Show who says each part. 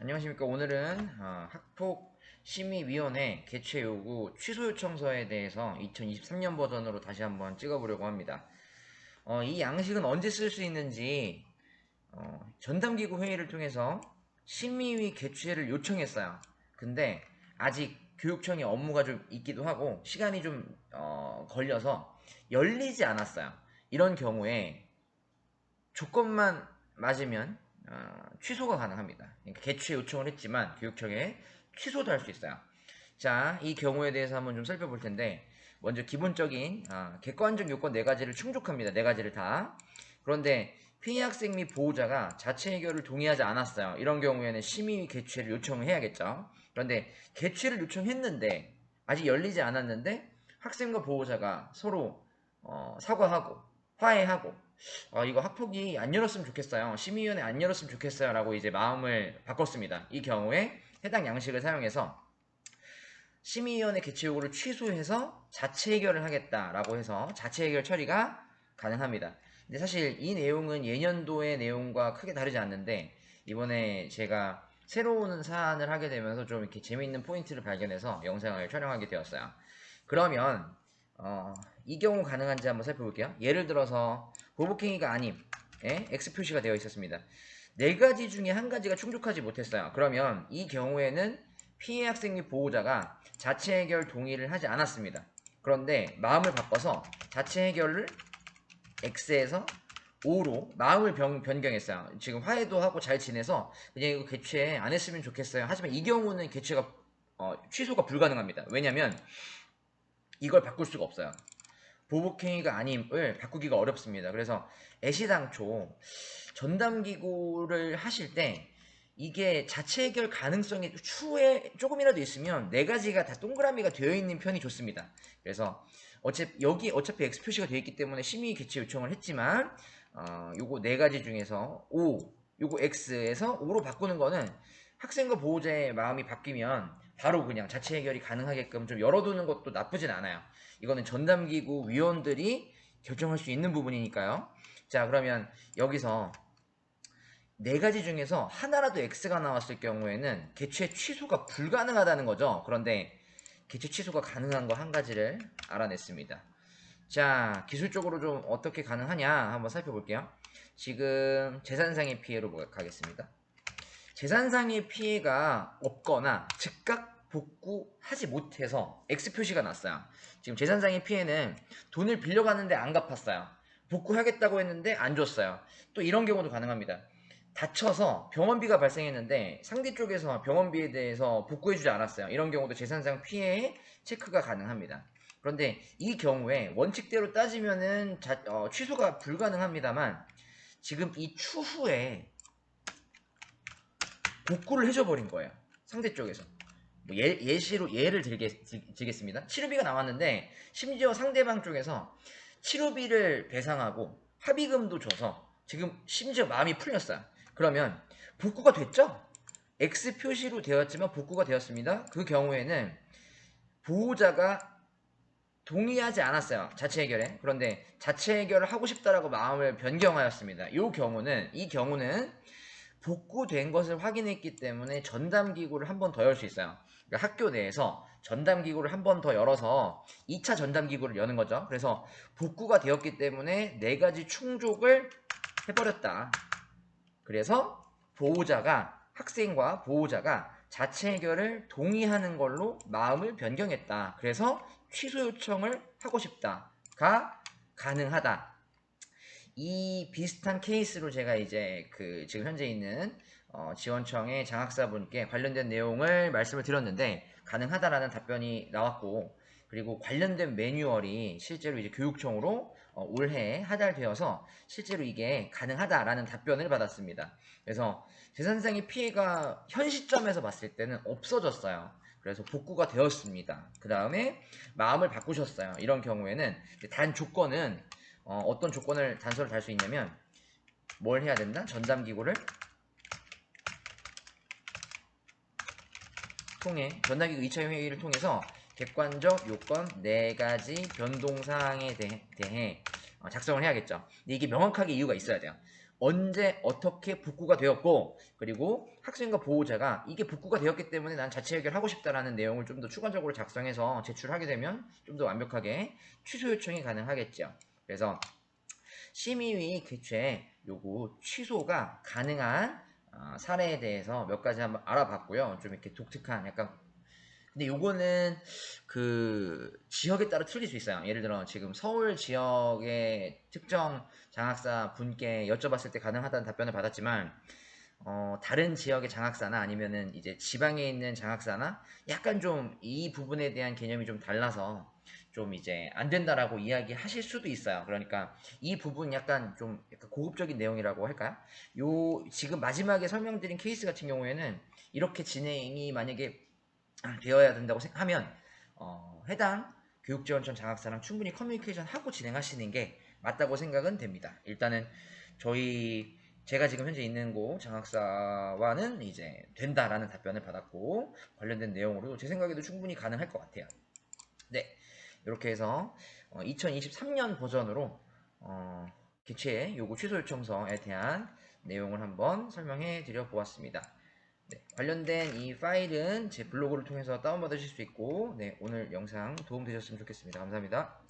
Speaker 1: 안녕하십니까. 오늘은 학폭심의위원회 개최 요구 취소 요청서에 대해서 2023년 버전으로 다시 한번 찍어보려고 합니다. 이 양식은 언제 쓸 수 있는지 전담기구 회의를 통해서 심의위 개최를 요청했어요. 근데 아직 교육청의 업무가 좀 있기도 하고 시간이 좀 걸려서 열리지 않았어요. 이런 경우에 조건만 맞으면 취소가 가능합니다. 그러니까 개최 요청을 했지만 교육청에 취소도 할 수 있어요. 자, 이 경우에 대해서 한번 좀 살펴볼 텐데 먼저 기본적인 객관적 요건 네 가지를 충족합니다. 네 가지를 다. 그런데 피해 학생 및 보호자가 자체 해결을 동의하지 않았어요. 이런 경우에는 심의 개최를 요청을 해야겠죠. 그런데 개최를 요청했는데 아직 열리지 않았는데 학생과 보호자가 서로 사과하고 화해하고 이거 학폭이 안 열었으면 좋겠어요. 심의위원회 안 열었으면 좋겠어요. 라고 이제 마음을 바꿨습니다. 이 경우에 해당 양식을 사용해서 심의위원회 개최 요구를 취소해서 자체 해결을 하겠다라고 해서 자체 해결 처리가 가능합니다. 근데 사실 이 내용은 예년도의 내용과 크게 다르지 않는데 이번에 제가 새로운 사안을 하게 되면서 좀 이렇게 재미있는 포인트를 발견해서 영상을 촬영하게 되었어요. 그러면 이 경우 가능한지 한번 살펴볼게요. 예를 들어서 보복행위가 아님 X 표시가 되어 있었습니다. 네 가지 중에 한 가지가 충족하지 못했어요. 그러면 이 경우에는 피해 학생 및 보호자가 자체 해결 동의를 하지 않았습니다. 그런데 마음을 바꿔서 자체 해결을 X에서 O로 마음을 변경했어요. 지금 화해도 하고 잘 지내서 그냥 이거 개최 안 했으면 좋겠어요. 하지만 이 경우는 개최가 취소가 불가능합니다. 왜냐면 이걸 바꿀 수가 없어요. 보복행위가 아님을 바꾸기가 어렵습니다. 그래서 애시당초 전담기구를 하실 때 이게 자체 해결 가능성이 추후에 조금이라도 있으면 네 가지가 다 동그라미가 되어 있는 편이 좋습니다. 그래서 어차피 X 표시가 되어 있기 때문에 심의 개최 요청을 했지만 요거 네 가지 중에서 O, 요거 X에서 O로 바꾸는 거는 학생과 보호자의 마음이 바뀌면 바로 그냥 자체 해결이 가능하게끔 좀 열어두는 것도 나쁘진 않아요. 이거는 전담기구 위원들이 결정할 수 있는 부분이니까요. 자, 그러면 여기서 네 가지 중에서 하나라도 X가 나왔을 경우에는 개최 취소가 불가능하다는 거죠. 그런데 개최 취소가 가능한 거 한 가지를 알아냈습니다. 자, 기술적으로 좀 어떻게 가능하냐 한번 살펴볼게요. 지금 재산상의 피해로 가겠습니다. 재산상의 피해가 없거나 즉각 복구하지 못해서 X 표시가 났어요. 지금 재산상의 피해는 돈을 빌려갔는데 안 갚았어요. 복구하겠다고 했는데 안 줬어요. 또 이런 경우도 가능합니다. 다쳐서 병원비가 발생했는데 상대 쪽에서 병원비에 대해서 복구해주지 않았어요. 이런 경우도 재산상 피해에 체크가 가능합니다. 그런데 이 경우에 원칙대로 따지면은 취소가 불가능합니다만 지금 이 추후에 복구를 해줘버린 거예요. 상대 쪽에서. 뭐 예시로 예를 들겠습니다. 치료비가 나왔는데 심지어 상대방 쪽에서 치료비를 배상하고 합의금도 줘서 지금 심지어 마음이 풀렸어요. 그러면 복구가 됐죠? X 표시로 되었지만 복구가 되었습니다. 그 경우에는 보호자가 동의하지 않았어요. 자체 해결에. 그런데 자체 해결을 하고 싶다라고 마음을 변경하였습니다. 이 경우는 복구된 것을 확인했기 때문에 전담기구를 한 번 더 열 수 있어요. 그러니까 학교 내에서 전담기구를 한 번 더 열어서 2차 전담기구를 여는 거죠. 그래서 복구가 되었기 때문에 네 가지 충족을 해버렸다. 그래서 학생과 보호자가 자체 해결을 동의하는 걸로 마음을 변경했다. 그래서 취소 요청을 하고 싶다가 가능하다. 이 비슷한 케이스로 제가 이제 지금 현재 있는 지원청의 장학사분께 관련된 내용을 말씀을 드렸는데 가능하다라는 답변이 나왔고, 그리고 관련된 매뉴얼이 실제로 이제 교육청으로 올해 하달되어서 실제로 이게 가능하다라는 답변을 받았습니다. 그래서 재산상의 피해가 현 시점에서 봤을 때는 없어졌어요. 그래서 복구가 되었습니다. 그 다음에 마음을 바꾸셨어요. 이런 경우에는 단 조건은 어떤 조건을 단서를 달 수 있냐면 뭘 해야 된다? 전담기구를 통해 전담기구 2차 회의를 통해서 객관적 요건 4가지 변동사항에 대해 작성을 해야겠죠. 근데 이게 명확하게 이유가 있어야 돼요. 언제 어떻게 복구가 되었고, 그리고 학생과 보호자가 이게 복구가 되었기 때문에 난 자체 해결하고 싶다라는 내용을 좀 더 추가적으로 작성해서 제출하게 되면 좀 더 완벽하게 취소 요청이 가능하겠죠. 그래서 심의위 개최 요구 취소가 가능한 사례에 대해서 몇 가지 한번 알아봤고요. 좀 이렇게 독특한 약간, 근데 요거는 그 지역에 따라 틀릴 수 있어요. 예를 들어 지금 서울 지역의 특정 장학사 분께 여쭤봤을 때 가능하다는 답변을 받았지만, 다른 지역의 장학사나 아니면은 이제 지방에 있는 장학사나 약간 좀 이 부분에 대한 개념이 좀 달라서 좀 이제 안 된다라고 이야기하실 수도 있어요. 그러니까 이 부분 약간 좀 약간 고급적인 내용이라고 할까요? 요 지금 마지막에 설명드린 케이스 같은 경우에는 이렇게 진행이 만약에 되어야 된다고 하면 해당 교육지원청 장학사랑 충분히 커뮤니케이션 하고 진행하시는 게 맞다고 생각은 됩니다. 일단은 제가 지금 현재 있는 곳 장학사와는 이제 된다라는 답변을 받았고, 관련된 내용으로 제 생각에도 충분히 가능할 것 같아요. 네, 이렇게 해서 2023년 버전으로 개최 요구 취소 요청서에 대한 내용을 한번 설명해 드려 보았습니다. 네, 관련된 이 파일은 제 블로그를 통해서 다운받으실 수 있고, 네, 오늘 영상 도움되셨으면 좋겠습니다. 감사합니다.